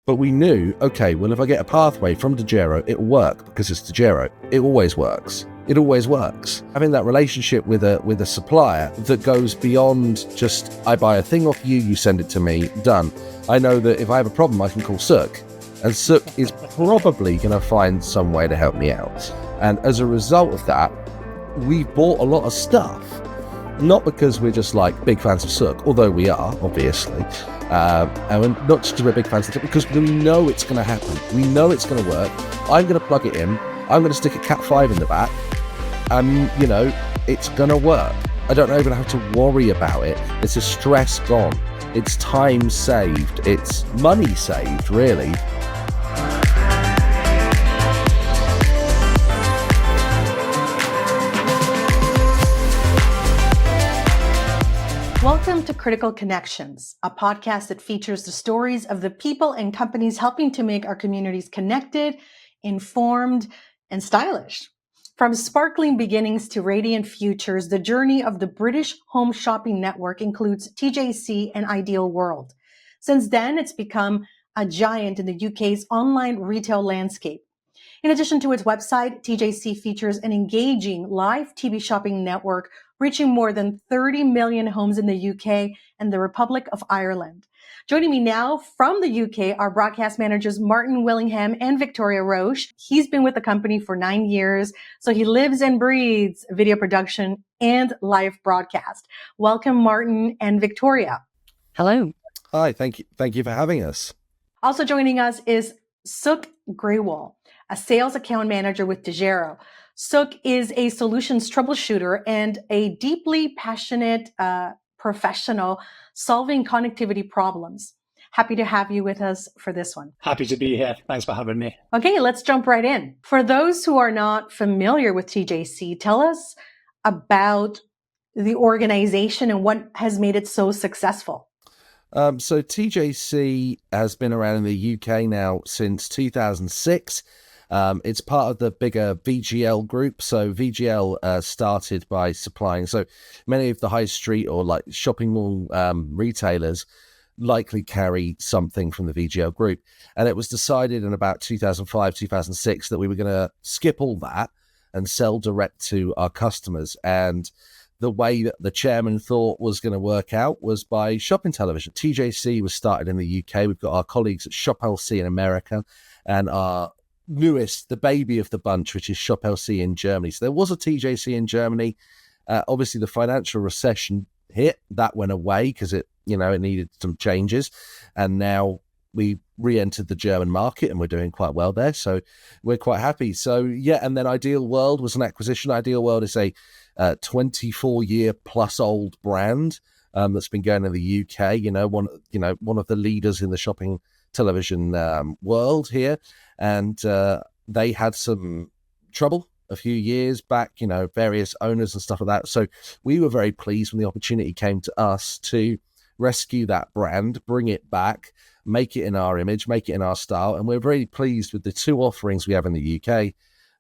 But we knew, okay, well, if I get a pathway from Dejero, it'll work because it's Dejero. It always works. It always works. Having that relationship with a supplier that goes beyond just, I buy a thing off you, you send it to me, done. I know that if I have a problem, I can call Sook, and Sook is probably going to find some way to help me out. And as a result of that, we've bought a lot of stuff. Not because we're just like big fans of Sook, although we are, obviously. And we're not just because we're big fans of it, because we know it's going to happen. We know it's going to work. I'm going to plug it in. I'm going to stick a Cat 5 in the back. And, it's going to work. I don't even have to worry about it. It's a stress gone. It's time saved. It's money saved, really. Welcome to Critical Connections, a podcast that features the stories of the people and companies helping to make our communities connected, informed, and stylish. From sparkling beginnings to radiant futures, the journey of the British home shopping network includes TJC and Ideal World. Since then, it's become a giant in the UK's online retail landscape. In addition to its website, TJC features an engaging live TV shopping network reaching more than 30 million homes in the UK and the Republic of Ireland. Joining me now from the UK are broadcast managers Martin Willingham and Victoria Roche. He's been with the company for 9 years, so he lives and breathes video production and live broadcast. Welcome, Martin and Victoria. Hello. Hi, thank you for having us. Also joining us is Sook Grewal, a sales account manager with Dejero. Sook is a solutions troubleshooter and a deeply passionate professional solving connectivity problems. Happy to have you with us for this one. Happy to be here. Thanks for having me. Okay, let's jump right in. For those who are not familiar with TJC, tell us about the organization and what has made it so successful. So TJC has been around in the UK now since 2006. It's part of the bigger VGL group. So VGL started by supplying, so many of the high street or like shopping mall retailers likely carry something from the VGL group. And it was decided in about 2005, 2006 that we were going to skip all that and sell direct to our customers. And the way that the chairman thought was going to work out was by shopping television. TJC was started in the UK. We've got our colleagues at Shop LC in America and our newest, the baby of the bunch, which is Shop LC in Germany. So there was a TJC in Germany. Obviously, the financial recession hit. That went away because it needed some changes. And now we re-entered the German market and we're doing quite well there. So we're quite happy. So yeah, and then Ideal World was an acquisition. Ideal World is a 24-year plus old brand that's been going in the UK. One of the leaders in the shopping television world here, and they had some trouble a few years back. Various owners and stuff like that. So we were very pleased when the opportunity came to us to rescue that brand, bring it back, make it in our image, make it in our style, and we're very pleased with the two offerings we have in the UK.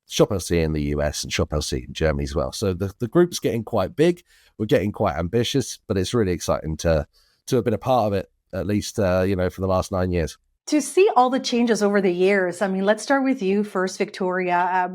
Shop LC in the US and Shop LC in Germany as well. So the group's getting quite big. We're getting quite ambitious, but it's really exciting to have been a part of it, at least, for the last 9 years. To see all the changes over the years, let's start with you first, Victoria.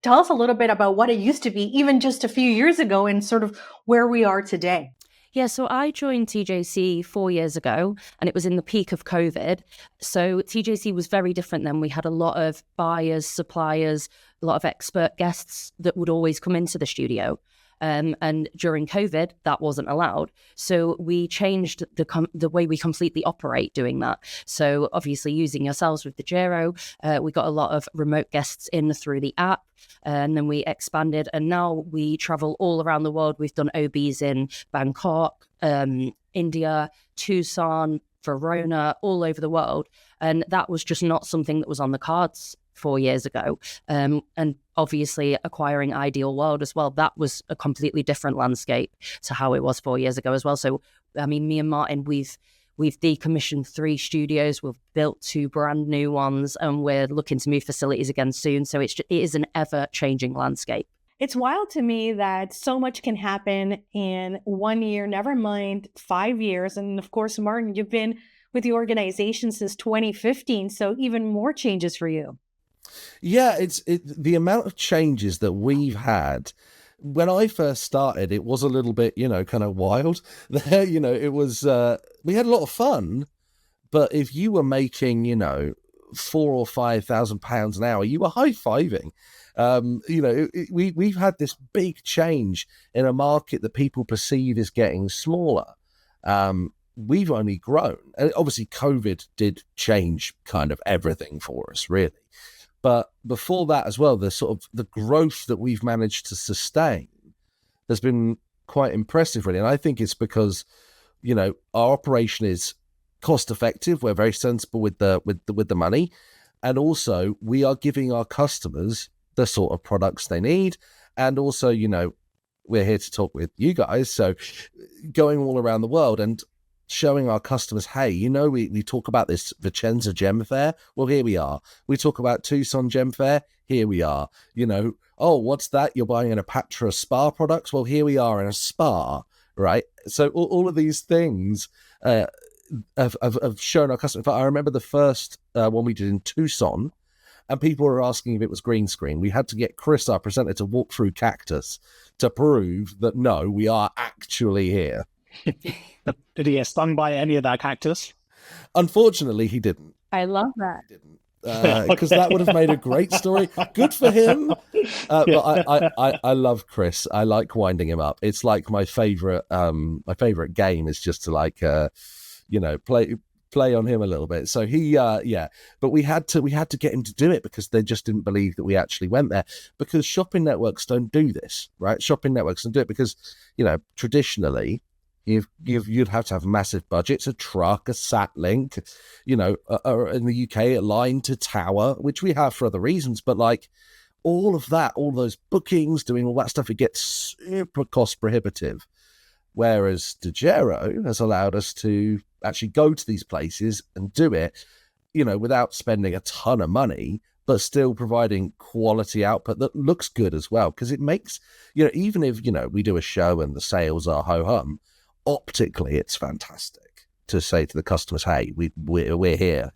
Tell us a little bit about what it used to be, even just a few years ago, and sort of where we are today. Yeah, so I joined TJC 4 years ago, and it was in the peak of COVID. So TJC was very different then. We had a lot of buyers, suppliers, a lot of expert guests that would always come into the studio. And during COVID, that wasn't allowed. So we changed the way we completely operate doing that. So obviously using yourselves with Dejero, we got a lot of remote guests in through the app. And then we expanded, and now we travel all around the world. We've done OBs in Bangkok, India, Tucson, Verona, all over the world. And that was just not something that was on the cards 4 years ago. And obviously acquiring Ideal World as well, that was a completely different landscape to how it was 4 years ago as well. So, me and Martin, we've decommissioned 3 studios, we've built 2 brand new ones, and we're looking to move facilities again soon. So it is an ever-changing landscape. It's wild to me that so much can happen in 1 year, never mind 5 years. And of course, Martin, you've been with the organization since 2015. So even more changes for you. Yeah, the amount of changes that we've had. When I first started, it was a little bit, kind of wild. There, it was, we had a lot of fun, but if you were making, £4,000 or £5,000 an hour, you were high-fiving. We've had this big change in a market that people perceive as getting smaller. We've only grown. And obviously, COVID did change kind of everything for us, really. But before that as well, the growth that we've managed to sustain has been quite impressive, really. And I think it's because, our operation is cost effective. We're very sensible with the money, and also we are giving our customers the sort of products they need. And also, we're here to talk with you guys, so going all around the world and showing our customers, hey, we talk about this Vicenza Gem Fair. Well, here we are. We talk about Tucson Gem Fair. Here we are. Oh, what's that? You're buying an Apatra spa products. Well, here we are in a spa, right? So all of these things have shown our customers. In fact, I remember the first one we did in Tucson, and people were asking if it was green screen. We had to get Chris, our presenter, to walk through cactus to prove that, no, we are actually here. Did he get stung by any of that cactus? Unfortunately, he didn't. I love that. Because that would have made a great story. Good for him. But I love Chris. I like winding him up. It's like my favorite game is just to play on him a little bit. So he but we had to get him to do it because they just didn't believe that we actually went there, because shopping networks don't do this, right? Shopping networks don't do it because, traditionally you'd have to have massive budgets, a truck, a sat link, in the UK, a line to tower, which we have for other reasons, but like all of that, all those bookings, doing all that stuff, it gets super cost prohibitive. Whereas Dejero has allowed us to actually go to these places and do it, without spending a ton of money, but still providing quality output that looks good as well. Because it makes, even if, we do a show and the sales are ho-hum, optically it's fantastic to say to the customers, hey, we're here,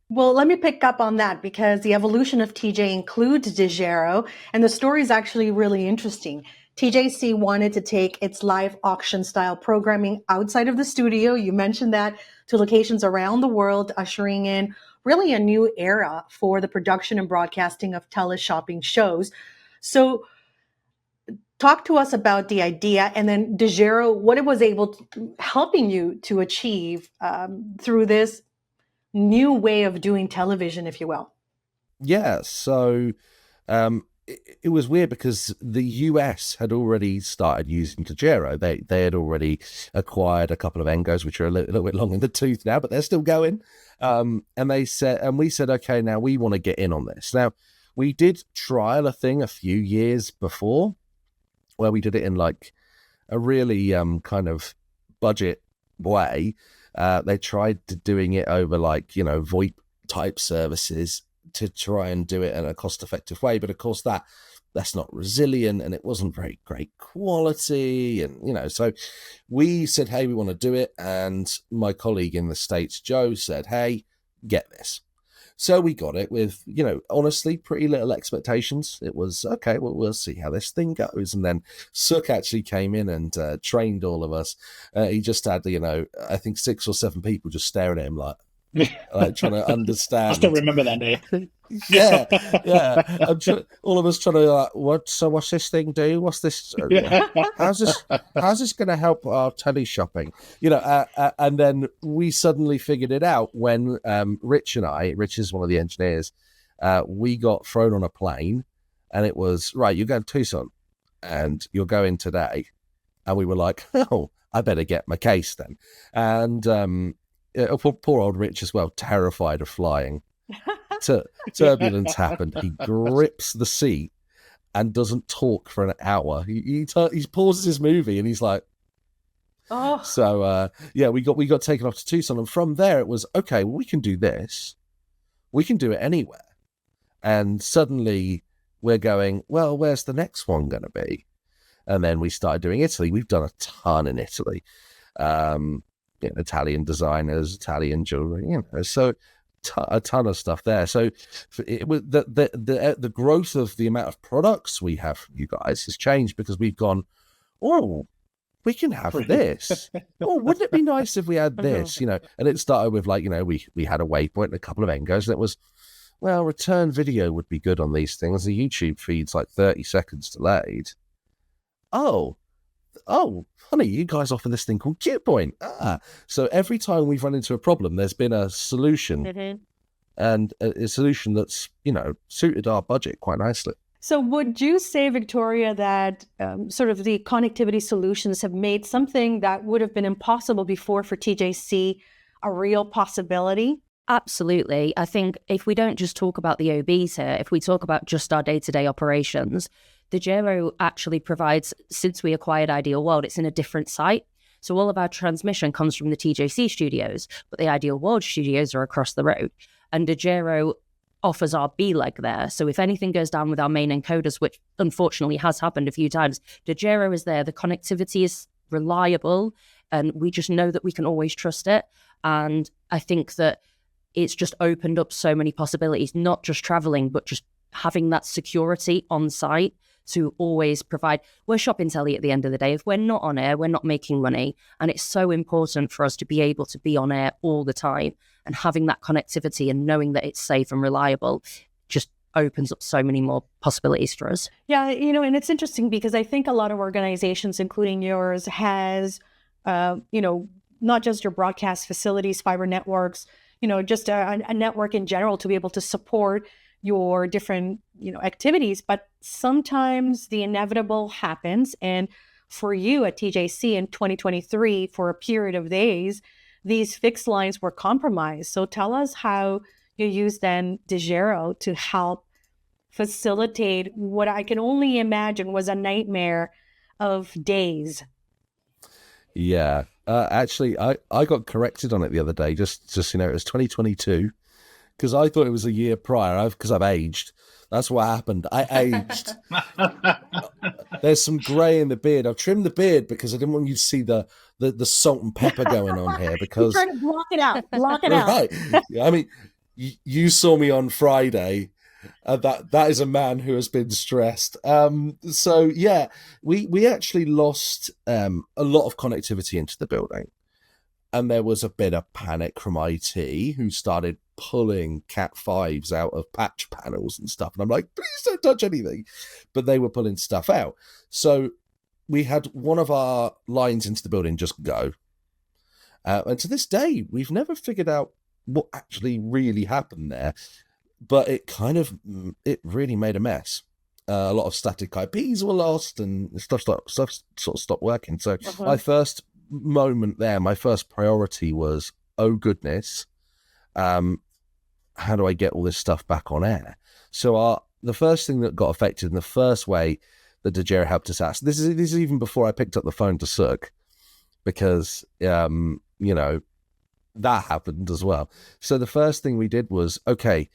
Well, let me pick up on that, because the evolution of TJ includes Dejero, and the story is actually really interesting. TJC wanted to take its live auction style programming outside of the studio. You mentioned that, to locations around the world, ushering in really a new era for the production and broadcasting of teleshopping shows. So talk to us about the idea, and then Dejero, what it was helping you to achieve through this new way of doing television, if you will. Yeah, so it was weird because the US had already started using Dejero. They had already acquired a couple of Engos, which are a little bit long in the tooth now, but they're still going. And we said, okay, now we want to get in on this. Now, we did trial a thing a few years before, where we did it in like a really kind of budget way. They tried doing it over like, VoIP type services to try and do it in a cost effective way. But of course that's not resilient, and it wasn't very great quality. And, so we said, hey, we want to do it. And my colleague in the States, Joe, said, hey, get this. So we got it with, honestly, pretty little expectations. It was, okay, well, we'll see how this thing goes. And then Suk actually came in and trained all of us. He just had, I think 6 or 7 people just staring at him like trying to understand. I still remember that day. Yeah. All of us trying to what's this thing do? What's this? How's this going to help our teleshopping? And then we suddenly figured it out when Rich is one of the engineers, we got thrown on a plane, and it was, right, you're going to Tucson and you're going today. And we were like, oh, I better get my case then. And poor old Rich as well, terrified of flying. Turbulence happened. He grips the seat and doesn't talk for an hour. He pauses his movie and he's like, oh. So we got taken off to Tucson, and from there it was, okay, well, we can do this. We can do it anywhere. And suddenly we're going, well, where's the next one going to be? And then we started doing Italy. We've done a ton in Italy. Italian designers, Italian jewelry, so a ton of stuff there. So it was the growth of the amount of products we have from you guys has changed because we've gone, oh, we can have this. Oh, wouldn't it be nice if we had this? And it started with we had a waypoint and a couple of Engos, and it was, well, return video would be good on these things. The YouTube feed's like 30 seconds delayed. Oh, honey, you guys offer this thing called QPoint. So every time we've run into a problem, there's been a solution, and a solution that's, suited our budget quite nicely. So would you say, Victoria, that sort of the connectivity solutions have made something that would have been impossible before for TJC a real possibility? Absolutely. I think if we don't just talk about the OBs here, if we talk about just our day-to-day operations, Dejero actually provides, since we acquired Ideal World, it's in a different site. So all of our transmission comes from the TJC studios, but the Ideal World studios are across the road. And Dejero offers our B leg there. So if anything goes down with our main encoders, which unfortunately has happened a few times, Dejero is there. The connectivity is reliable, and we just know that we can always trust it. And I think that it's just opened up so many possibilities, not just traveling, but just having that security on site to always provide. We're shopping telly at the end of the day. If we're not on air, we're not making money. And it's so important for us to be able to be on air all the time, and having that connectivity and knowing that it's safe and reliable just opens up so many more possibilities for us. Yeah, and it's interesting because I think a lot of organizations, including yours, has, not just your broadcast facilities, fiber networks, just a network in general to be able to support your different, activities. But sometimes the inevitable happens. And for you at TJC in 2023, for a period of days, these fixed lines were compromised. So tell us how you used then Dejero to help facilitate what I can only imagine was a nightmare of days. Yeah. Actually, I got corrected on it the other day, just it was 2022, because I thought it was a year prior, because I've aged. That's what happened. I aged. There's some grey in the beard. I've trimmed the beard because I didn't want you to see the salt and pepper going on here. Because you're trying to block it out. Block it out. Right. I mean, you saw me on Friday. That is a man who has been stressed. So yeah, we actually lost a lot of connectivity into the building, and there was a bit of panic from IT, who started pulling Cat5s out of patch panels and stuff. And I'm like, please don't touch anything. But they were pulling stuff out. So we had one of our lines into the building just go. And to this day, we've never figured out what actually really happened there. But it really made a mess. A lot of static IPs were lost, and stuff sort of stopped working. So my first moment there, my first priority was, oh goodness, how do I get all this stuff back on air? So the first thing that got affected, in the first way that Dejero helped us out, this is even before I picked up the phone to Suk, because that happened as well. So the first thing we did was, okay,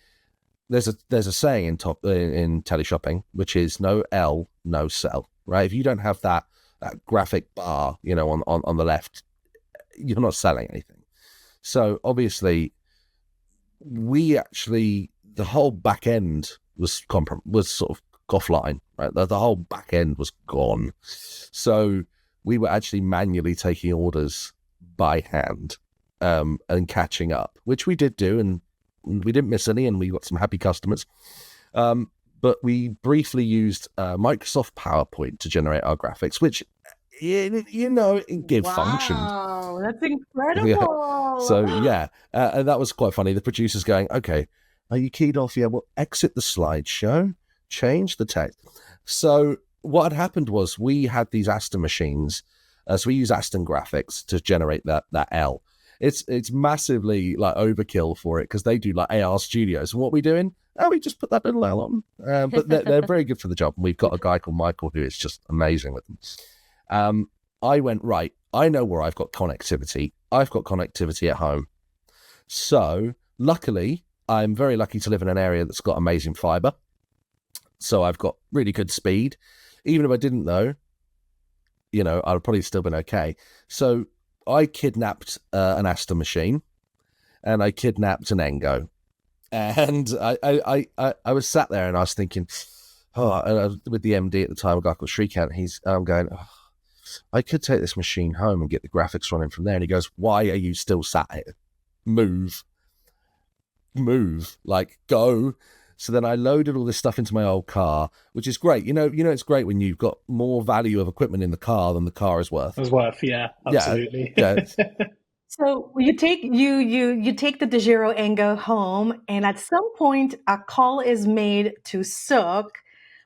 there's a saying in teleshopping, which is no L, no sell, right? If you don't have that graphic bar, on the left, you're not selling anything. So obviously, the whole back end was sort of offline, right? The whole back end was gone. So we were actually manually taking orders by hand, and catching up, which we did do, and we didn't miss any, and we got some happy customers. But we briefly used Microsoft PowerPoint to generate our graphics, which, it gave function. Wow, that's incredible. Yeah. So, yeah, and that was quite funny. The producer's going, okay, are you keyed off? Yeah, well, exit the slideshow, change the text. So what had happened was we had these Aston machines. So we use Aston graphics to generate that L. It's massively like overkill for it, because they do like AR Studios. And what are we doing? Oh, we just put that little L on. But they're very good for the job. And we've got a guy called Michael who is just amazing with them. I went, right, I know where I've got connectivity. I've got connectivity at home. So luckily, I'm very lucky to live in an area that's got amazing fiber. So I've got really good speed. Even if I didn't though, I'd probably still been okay. So I kidnapped an Asta machine, and I kidnapped an Engo, and I was sat there and I was thinking, with the MD at the time, a guy called Shrikant, I'm going, I could take this machine home and get the graphics running from there. And he goes, why are you still sat here? Move, like go. So then I loaded all this stuff into my old car, which is great. You know, it's great when you've got more value of equipment in the car than the car is worth. Yeah, absolutely. Yeah. So you take the Dejero Engo home, and at some point a call is made to Sook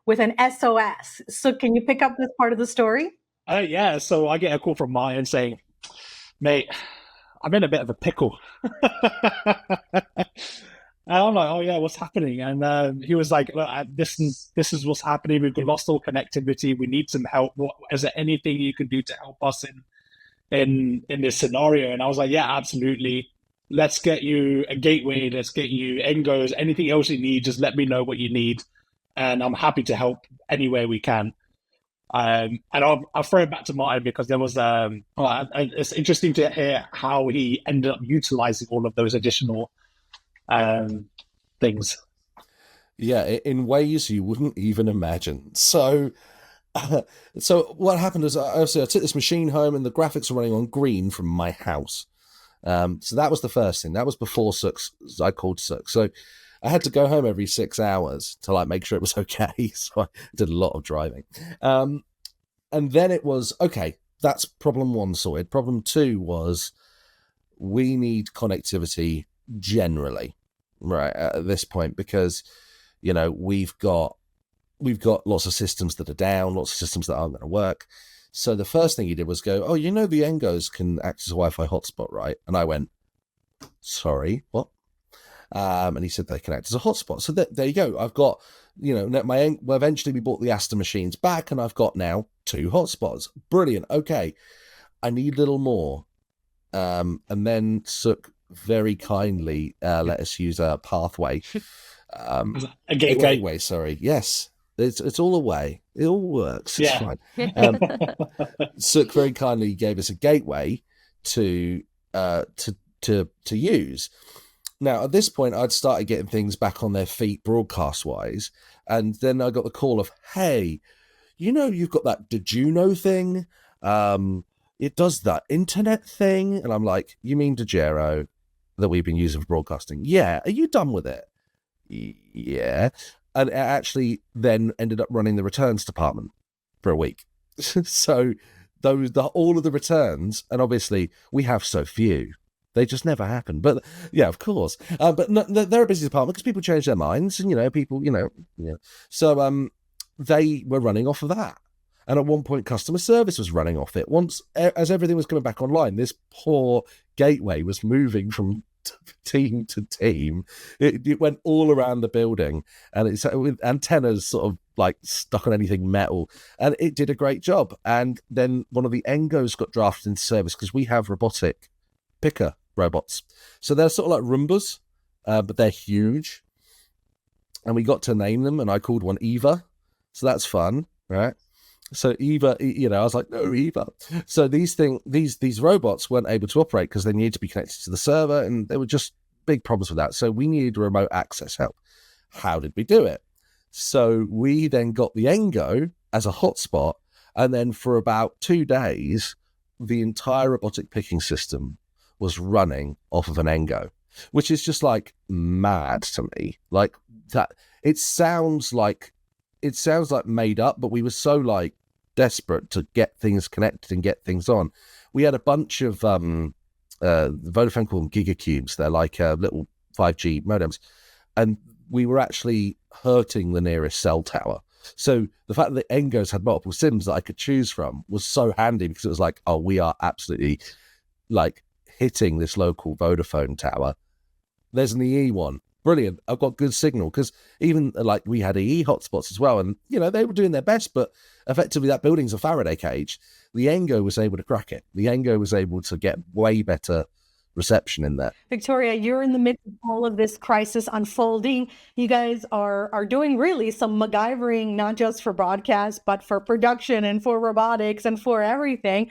with an SOS. So can you pick up this part of the story? Yeah, so I get a call from Ryan saying, mate, I'm in a bit of a pickle. And I'm like, oh yeah, what's happening? And he was like, look, this is what's happening. We've lost all connectivity. We need some help. Is there anything you can do to help us in this scenario? And I was like, yeah, absolutely. Let's get you a gateway. Let's get you Engos. Anything else you need, just let me know what you need. And I'm happy to help anywhere we can. And I'll throw it back to Martin because there was it's interesting to hear how he ended up utilizing all of those additional things. Yeah, in ways you wouldn't even imagine. So what happened is I took this machine home and the graphics were running on green from my house. So that was the first thing. That was before I called Sook. So I had to go home every 6 hours to like make sure it was okay. So I did a lot of driving. And then it was, okay, that's problem one sorted. Problem two was we need connectivity generally, right, at this point, because, you know, we've got lots of systems that are down, lots of systems that aren't going to work. So the first thing he did was go, oh, you know, the Engos can act as a Wi-Fi hotspot, right? And I went, sorry, what? And he said they can act as a hotspot. So there you go. I've got, you know, well, eventually we bought the Asta machines back and I've got now 2 hotspots. Brilliant. Okay. I need a little more. And then Sook very kindly let us use a pathway. A gateway, sorry. Yes. It's all away. It all works. It's fine. Sook very kindly gave us a gateway to use. Now, at this point, I'd started getting things back on their feet broadcast-wise, and then I got the call of, hey, you know, you've got that Dejero thing? It does that internet thing? And I'm like, you mean Dejero that we've been using for broadcasting? Yeah. Are you done with it? Yeah. And it actually then ended up running the returns department for a week. So all of the returns, and obviously we have so few, they just never happen. But yeah, of course. But no, they're a busy department because people change their minds, and So they were running off of that, and at one point, customer service was running off it. Once, as everything was coming back online, this poor gateway was moving from team to team. It went all around the building, and it's with antennas sort of like stuck on anything metal, and it did a great job. And then one of the Engos got drafted into service because we have robotic picker robots, so they're sort of like Roombas, but they're huge, and we got to name them, and I called one Eva, so that's fun, right? So Eva, you know, I was like, no, Eva. So these robots weren't able to operate because they needed to be connected to the server, and there were just big problems with that. So we needed remote access help. How did we do it? So we then got the Engo as a hotspot, and then for about 2 days, the entire robotic picking system was running off of an Engo, which is just like mad to me. Like that, it sounds like made up, but we were so like desperate to get things connected and get things on. We had a bunch of Vodafone called them gigacubes. They're like little 5G modems, and we were actually hurting the nearest cell tower. So the fact that the Engos had multiple SIMs that I could choose from was so handy, because it was like, oh, we are absolutely like hitting this local Vodafone tower. There's an EE one. Brilliant. I've got good signal, because even like we had EE hotspots as well, and you know, they were doing their best, but effectively that building's a Faraday cage. The Engo was able to crack it. The Engo was able to get way better reception in there. Victoria, you're in the midst of all of this crisis unfolding. You guys are doing really some MacGyvering, not just for broadcast, but for production and for robotics and for everything.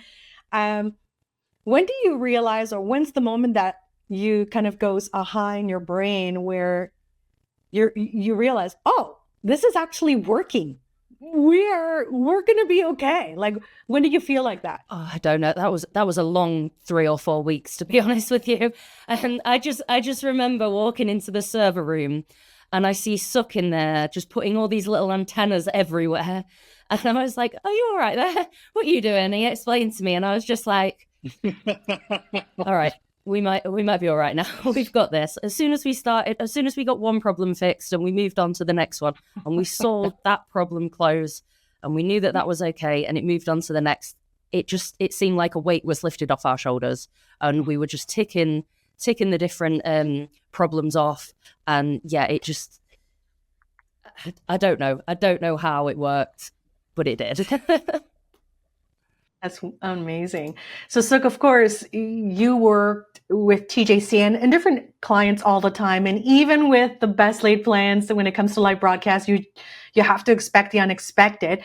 when do you realize, or when's the moment that you kind of goes aha in your brain where you realize, oh, this is actually working. We're going to be okay. Like, when did you feel like that? Oh, I don't know. That was a long 3 or 4 weeks, to be honest with you. And I just remember walking into the server room, and I see Suck in there just putting all these little antennas everywhere. And I was like, "Are you all right there? What are you doing?" And he explained to me, and I was just like, "All right, we might be all right now. We've got this." As soon as we got one problem fixed, and we moved on to the next one, and we saw that problem close, and we knew that was okay, and it moved on to the next. It seemed like a weight was lifted off our shoulders, and we were just ticking the different problems off. And yeah, it just, I don't know how it worked, but it did. That's amazing. So, Suk, of course, you worked with TJC and different clients all the time. And even with the best laid plans, when it comes to live broadcast, you have to expect the unexpected.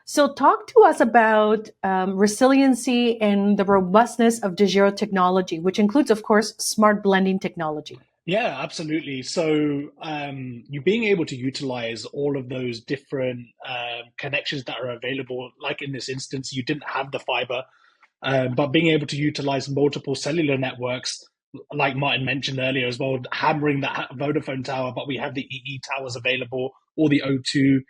So talk to us about resiliency and the robustness of Dejero technology, which includes, of course, smart blending technology. Yeah, absolutely. So you being able to utilize all of those different connections that are available, like in this instance, you didn't have the fiber, but being able to utilize multiple cellular networks, like Martin mentioned earlier as well, hammering that Vodafone tower, but we have the EE towers available, or the O2,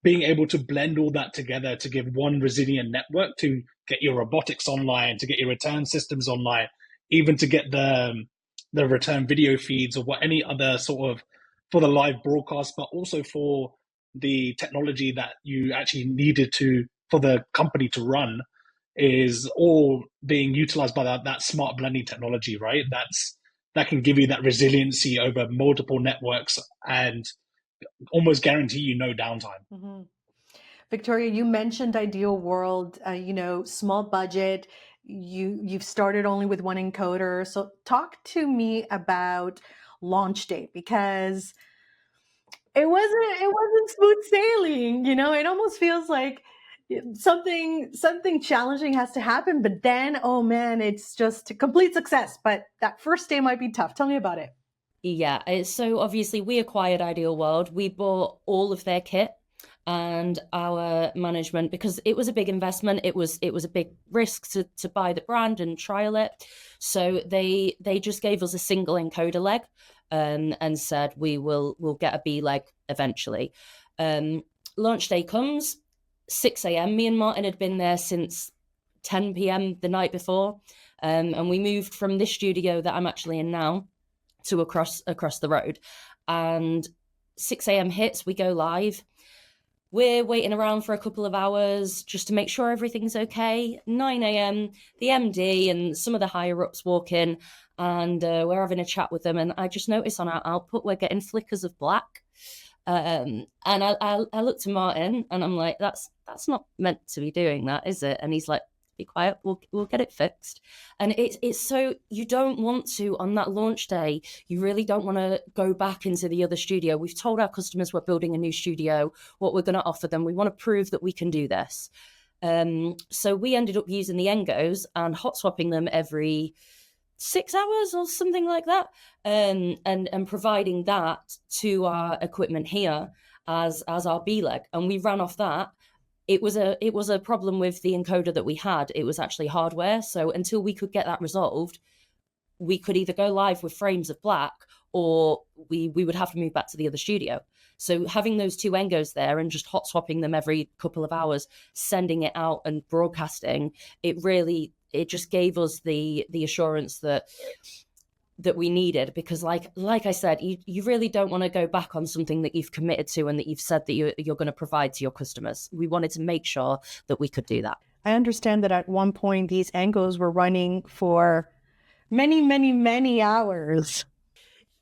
being able to blend all that together to give one resilient network to get your robotics online, to get your return systems online, even to get the return video feeds or what any other sort of for the live broadcast, but also for the technology that you actually needed for the company to run, is all being utilized by that smart blending technology, right? That can give you that resiliency over multiple networks and almost guarantee you no downtime. Mm-hmm. Victoria, you mentioned ideal world, small budget. You've started only with one encoder. So talk to me about launch date, because it wasn't smooth sailing. It almost feels like something challenging has to happen, but then, oh man, it's just a complete success. But that first day might be tough. Tell me about it. Yeah, so obviously we acquired Ideal World. We bought all of their kit and our management, because it was a big investment. It was a big risk to buy the brand and trial it. So they just gave us a single encoder leg and said we'll get a B leg eventually. Launch day comes, 6 a.m. Me and Martin had been there since 10 p.m. the night before, and we moved from this studio that I'm actually in now to across the road. And 6 a.m. hits, we go live. We're waiting around for a couple of hours just to make sure everything's okay. 9 a.m., the MD and some of the higher ups walk in, and we're having a chat with them. And I just noticed on our output, we're getting flickers of black. And I looked to Martin and I'm like, that's not meant to be doing that, is it? And he's like, be quiet, we'll get it fixed. And it's so, you don't want to, on that launch day, you really don't want to go back into the other studio. We've told our customers we're building a new studio, what we're going to offer them. We want to prove that we can do this. So we ended up using the Engos and hot swapping them every 6 hours or something like that, and providing that to our equipment here as our B leg. And we ran off that. It was a problem with the encoder that we had. It was actually hardware. So until we could get that resolved, we could either go live with frames of black, or we would have to move back to the other studio. So having those two Engos there and just hot swapping them every couple of hours, sending it out and broadcasting, it just gave us the assurance that we needed, because like I said, you really don't want to go back on something that you've committed to and that you've said that you're going to provide to your customers. We wanted to make sure that we could do that. I understand that at one point these Engos were running for many, many, many hours.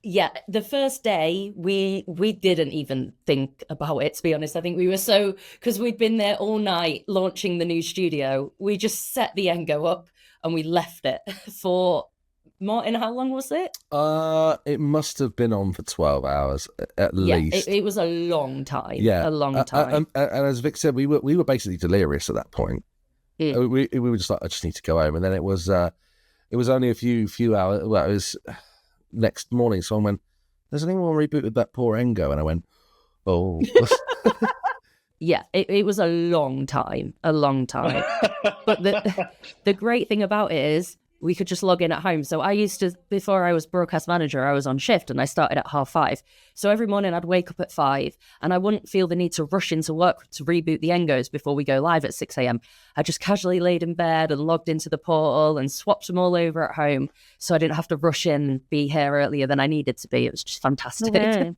Yeah, the first day we didn't even think about it, to be honest. I think we were because we'd been there all night launching the new studio. We just set the Engo up and we left it for, Martin, how long was it? It must have been on for 12 hours at least. It was a long time. Yeah, a long time. And as Vic said, we were basically delirious at that point. We were just like, I just need to go home. And then it was It was only a few hours. Well, it was next morning. Someone went, "Has anyone rebooted that poor Engo?" And I went, "Oh." Yeah, it was a long time. But the great thing about it is we could just log in at home. So I used to, before I was broadcast manager, I was on shift and I started at 5:30. So every morning I'd wake up at 5 and I wouldn't feel the need to rush into work to reboot the Engos before we go live at 6 a.m. I just casually laid in bed and logged into the portal and swapped them all over at home. So I didn't have to rush in and be here earlier than I needed to be. It was just fantastic. Okay.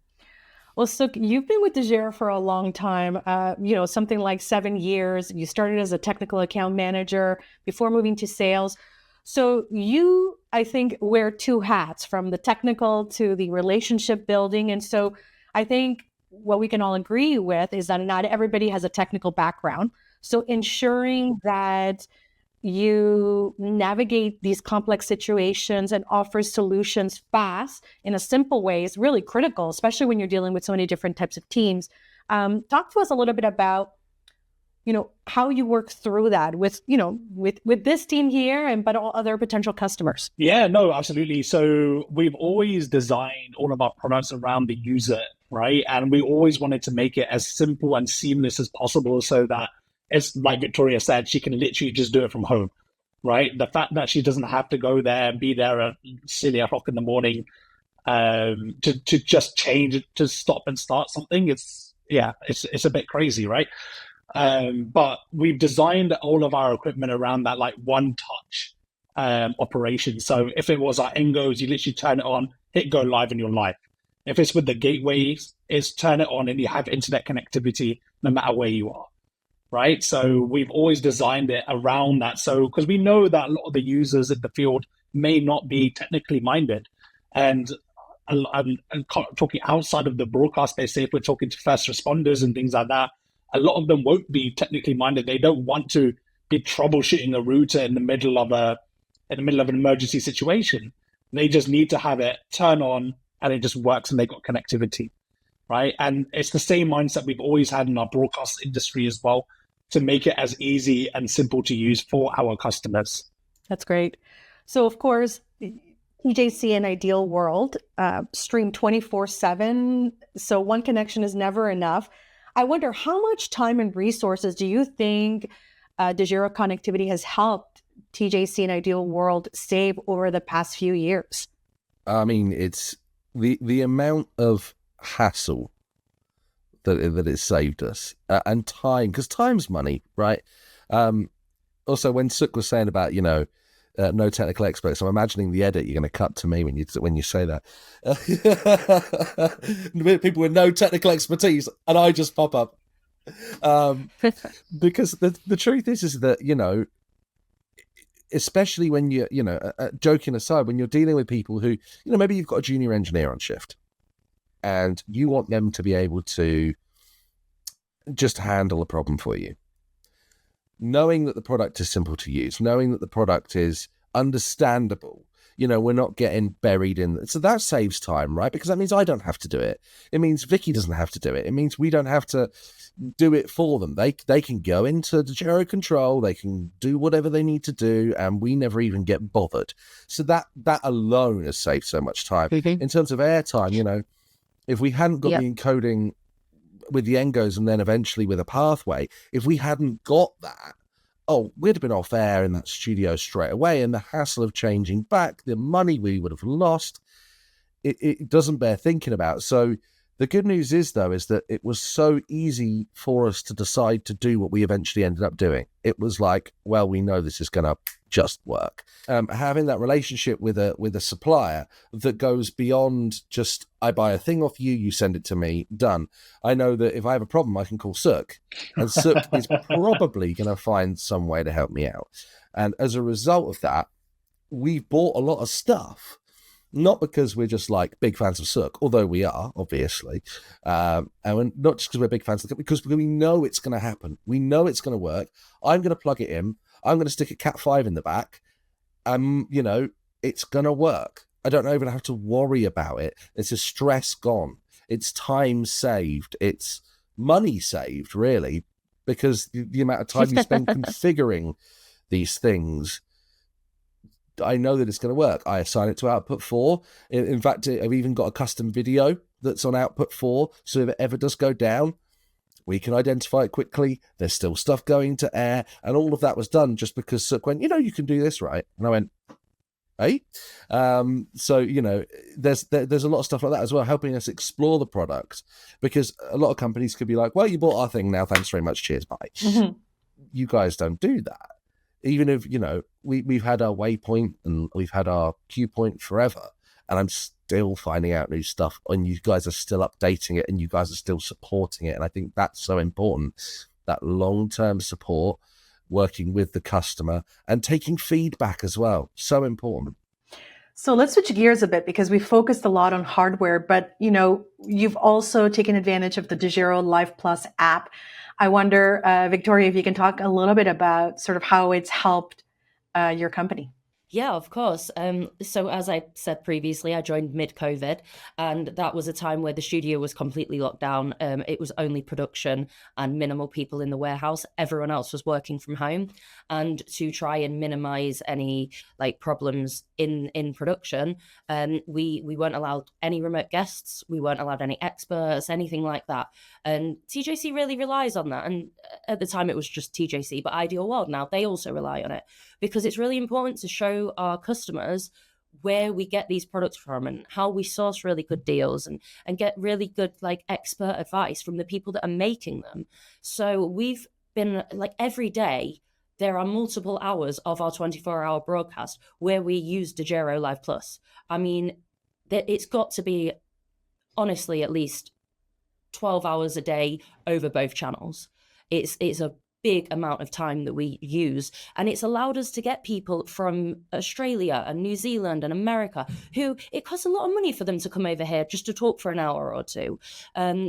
Well, so you've been with Dejero for a long time, something like 7 years. You started as a technical account manager before moving to sales. So you, I think, wear two hats, from the technical to the relationship building. And so I think what we can all agree with is that not everybody has a technical background. So ensuring that you navigate these complex situations and offer solutions fast in a simple way is really critical, especially when you're dealing with so many different types of teams. Talk to us a little bit about, how you work through that with this team here but all other potential customers. Yeah, no, absolutely. So we've always designed all of our products around the user, right? And we always wanted to make it as simple and seamless as possible so that, it's like Victoria said, she can literally just do it from home, right? The fact that she doesn't have to go there and be there at silly o'clock in the morning to just change it, to stop and start something, it's a bit crazy, right? But we've designed all of our equipment around that like one touch operation. So if it was our Engos, you literally turn it on, hit go live, and you're live. If it's with the gateways, it's turn it on and you have internet connectivity no matter where you are. Right. So we've always designed it around that. So because we know that a lot of the users in the field may not be technically minded. And I'm talking outside of the broadcast space, say if we're talking to first responders and things like that, a lot of them won't be technically minded. They don't want to be troubleshooting a router in the middle of an emergency situation. They just need to have it turn on and it just works and they got connectivity. Right. And it's the same mindset we've always had in our broadcast industry as well, to make it as easy and simple to use for our customers. That's great. So, of course, TJC and Ideal World stream 24/7. So one connection is never enough. I wonder, how much time and resources do you think Dejero connectivity has helped TJC and Ideal World save over the past few years? I mean, it's the amount of hassle that it saved us, and time, because time's money, right? Also, when Suk was saying about no technical experts, I'm imagining the edit you're going to cut to me when you say that. People with no technical expertise, and I just pop up. Because the truth is that, especially when joking aside, when you're dealing with people who, maybe you've got a junior engineer on shift and you want them to be able to just handle a problem for you. Knowing that the product is simple to use, knowing that the product is understandable, we're not getting buried in. So that saves time, right? Because that means I don't have to do it. It means Vicky doesn't have to do it. It means we don't have to do it for them. They can go into the Dejero control, they can do whatever they need to do, and we never even get bothered. So that alone has saved so much time. Mm-hmm. In terms of airtime, if we hadn't got the encoding with the Engos and then eventually with a pathway, if we hadn't got that, we'd have been off air in that studio straight away, and the hassle of changing back, the money we would have lost, it doesn't bear thinking about. So the good news is that it was so easy for us to decide to do what we eventually ended up doing. It was like, well, we know this is going to just work. Having that relationship with a supplier that goes beyond just, I buy a thing off you, you send it to me, done. I know that if I have a problem, I can call Suk, and Suk is probably going to find some way to help me out. And as a result of that, we've bought a lot of stuff. Not because we're just like big fans of Suk, although we are, obviously. And not just because we're big fans of it, because we know it's going to happen. We know it's going to work. I'm going to plug it in. I'm going to stick a Cat 5 in the back. It's going to work. I don't even have to worry about it. It's a stress gone. It's time saved. It's money saved, really, because the amount of time you spend configuring these things I know that it's going to work. I assign it to output 4. In fact, I've even got a custom video that's on output 4. So if it ever does go down, we can identify it quickly. There's still stuff going to air. And all of that was done just because Sook went, you can do this, right? And I went, hey? So, there's a lot of stuff like that as well, helping us explore the product, because a lot of companies could be like, well, you bought our thing now. Thanks very much. Cheers. Bye. Mm-hmm. You guys don't do that. Even if, we've had our waypoint and we've had our cue point forever, and I'm still finding out new stuff, and you guys are still updating it, and you guys are still supporting it. And I think that's so important, that long-term support, working with the customer and taking feedback as well. So important. So let's switch gears a bit, because we focused a lot on hardware, but you've also taken advantage of the Dejero Live Plus app. I wonder, Victoria, if you can talk a little bit about sort of how it's helped your company. Yeah, of course. So as I said previously, I joined mid-COVID, and that was a time where the studio was completely locked down. It was only production and minimal people in the warehouse. Everyone else was working from home. And to try and minimize any problems in production, we weren't allowed any remote guests. We weren't allowed any experts, anything like that. And TJC really relies on that. And at the time it was just TJC, but Ideal World now, they also rely on it, because it's really important to show our customers where we get these products from and how we source really good deals and get really good expert advice from the people that are making them. So we've been every day, there are multiple hours of our 24-hour broadcast where we use Dejero Live Plus. I mean, it's got to be, honestly, at least 12 hours a day over both channels. It's a big amount of time that we use, and it's allowed us to get people from Australia and New Zealand and America who it costs a lot of money for them to come over here just to talk for an hour or two.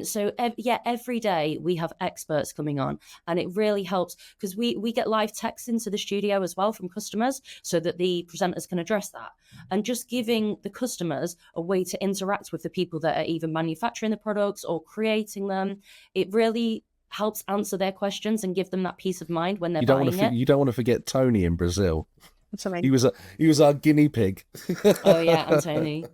So every day we have experts coming on, and it really helps because we get live texts into the studio as well from customers so that the presenters can address that, and just giving the customers a way to interact with the people that are either manufacturing the products or creating them. It really helps answer their questions and give them that peace of mind when they're buying it. You don't want to forget Tony in Brazil. That's amazing. He was our guinea pig. Oh yeah, and Tony.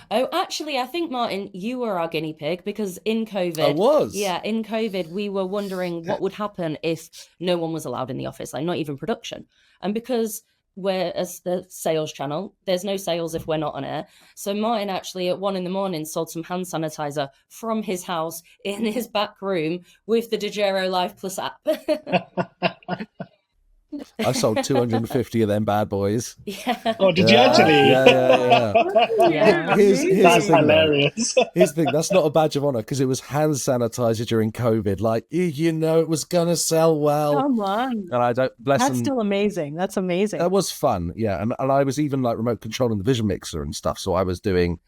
Oh, actually, I think, Martin, you were our guinea pig, because in COVID... I was? Yeah, in COVID, we were wondering what would happen if no one was allowed in the office, not even production. And because we're the sales channel, there's no sales if we're not on air. So Martin actually at 1 a.m. sold some hand sanitizer from his house in his back room with the Dejero Live Plus app. I sold 250 of them bad boys. Yeah. Oh, did you actually? Yeah. That's hilarious. Here's the thing. That's not a badge of honor, because it was hand sanitizer during COVID. It was going to sell well. Come on. And I don't, bless That's them. still amazing. That's amazing. That was fun. Yeah. And I was even remote controlling the Vision Mixer and stuff. So I was doing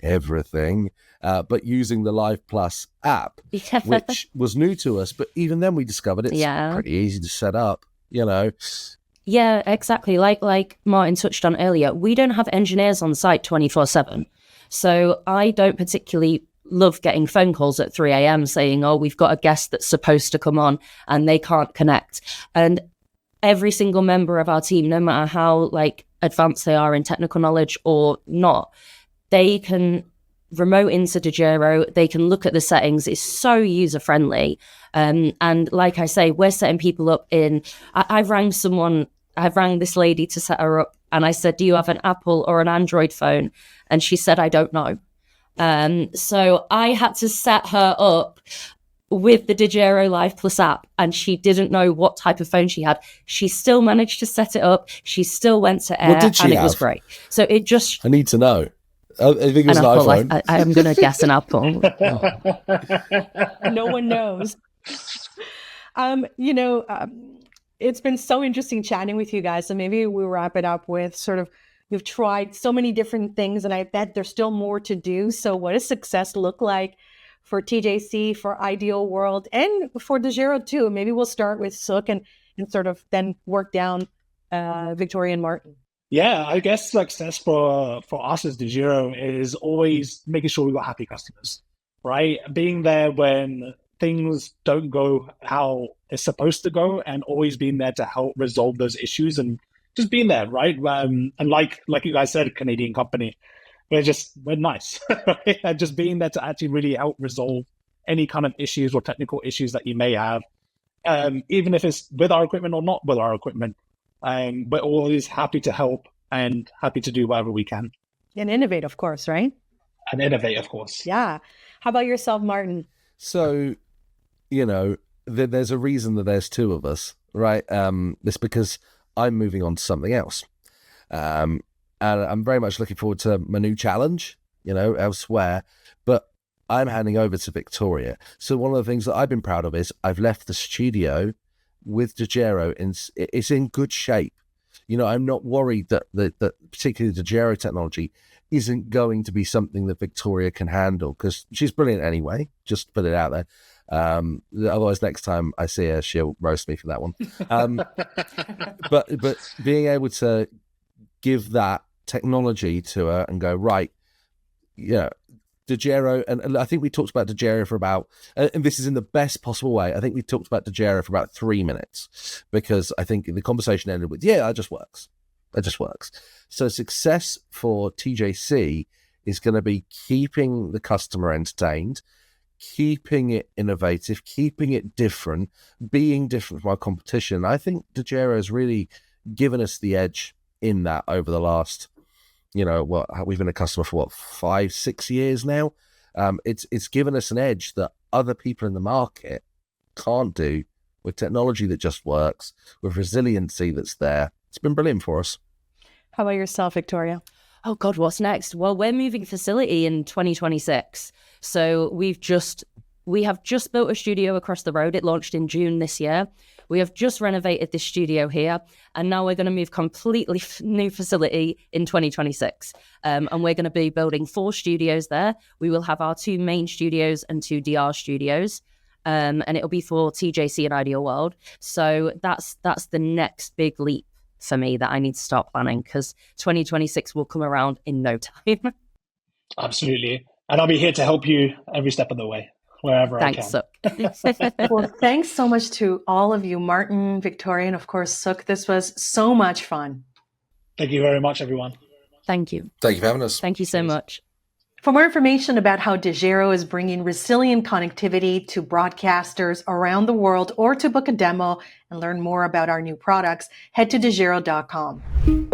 everything, but using the Live Plus app, which was new to us. But even then we discovered it's pretty easy to set up. Yeah, exactly. Like Martin touched on earlier, we don't have engineers on site 24/7. So I don't particularly love getting phone calls at 3 a.m. saying, oh, we've got a guest that's supposed to come on and they can't connect. And every single member of our team, no matter how advanced they are in technical knowledge or not, they can remote into Dejero, they can look at the settings. It's so user friendly. And like I say, we're setting people up I rang this lady to set her up, and I said, do you have an Apple or an Android phone? And she said, I don't know. So I had to set her up with the Dejero Live Plus app, and she didn't know what type of phone she had. She still managed to set it up. She still went to air, and it was great. So it just... I need to know. I think it was an iPhone. I am going to guess an Apple. No one knows. It's been so interesting chatting with you guys. So maybe we'll wrap it up with sort of, you've tried so many different things, and I bet there's still more to do. So what does success look like for TJC, for Ideal World, and for Dejero too? Maybe we'll start with Sook and sort of then work down Victoria and Martin. Yeah, I guess success for us as Dejero is always making sure we've got happy customers, right? Being there when things don't go how it's supposed to go, and always being there to help resolve those issues and just being there, right? And like you guys said, Canadian company, we're nice, right? And just being there to actually really help resolve any kind of issues or technical issues that you may have, even if it's with our equipment or not with our equipment. We're always happy to help and happy to do whatever we can. And innovate, of course, right? And innovate, of course. Yeah. How about yourself, Martin? So, there's a reason that there's two of us, right? It's because I'm moving on to something else. And I'm very much looking forward to my new challenge, elsewhere. But I'm handing over to Victoria. So one of the things that I've been proud of is I've left the studio with Dejero, it's in good shape. I'm not worried that particularly the Dejero technology isn't going to be something that Victoria can handle, because she's brilliant anyway, just put it out there. Otherwise, next time I see her, she'll roast me for that one. But being able to give that technology to her and go, right, Dejero, and I think we talked about Dejero for about, and this is in the best possible way, I think we talked about Dejero for about 3 minutes, because I think the conversation ended with, it just works. It just works. So success for TJC is going to be keeping the customer entertained, keeping it innovative, keeping it different, being different from our competition. I think Dejero has really given us the edge in that over the last, we've been a customer for 5-6 years now. It's given us an edge that other people in the market can't do, with technology that just works, with resiliency that's there. It's been brilliant for us. How about yourself, Victoria? Oh God, what's next? Well, we're moving facility in 2026. So we have just built a studio across the road. It launched in June this year. We have just renovated this studio here, and now we're going to move completely new facility in 2026. And we're going to be building 4 studios there. We will have our 2 main studios and 2 DR studios. And it'll be for TJC and Ideal World. So that's the next big leap for me that I need to start planning, because 2026 will come around in no time. Absolutely. And I'll be here to help you every step of the way, wherever I can. Thanks, Well, thanks so much to all of you, Martin, Victoria, and of course, Suk. This was so much fun. Thank you very much, everyone. Thank you. Thank you for having us. Thank you so much. For more information about how Dejero is bringing resilient connectivity to broadcasters around the world, or to book a demo and learn more about our new products, head to dejero.com.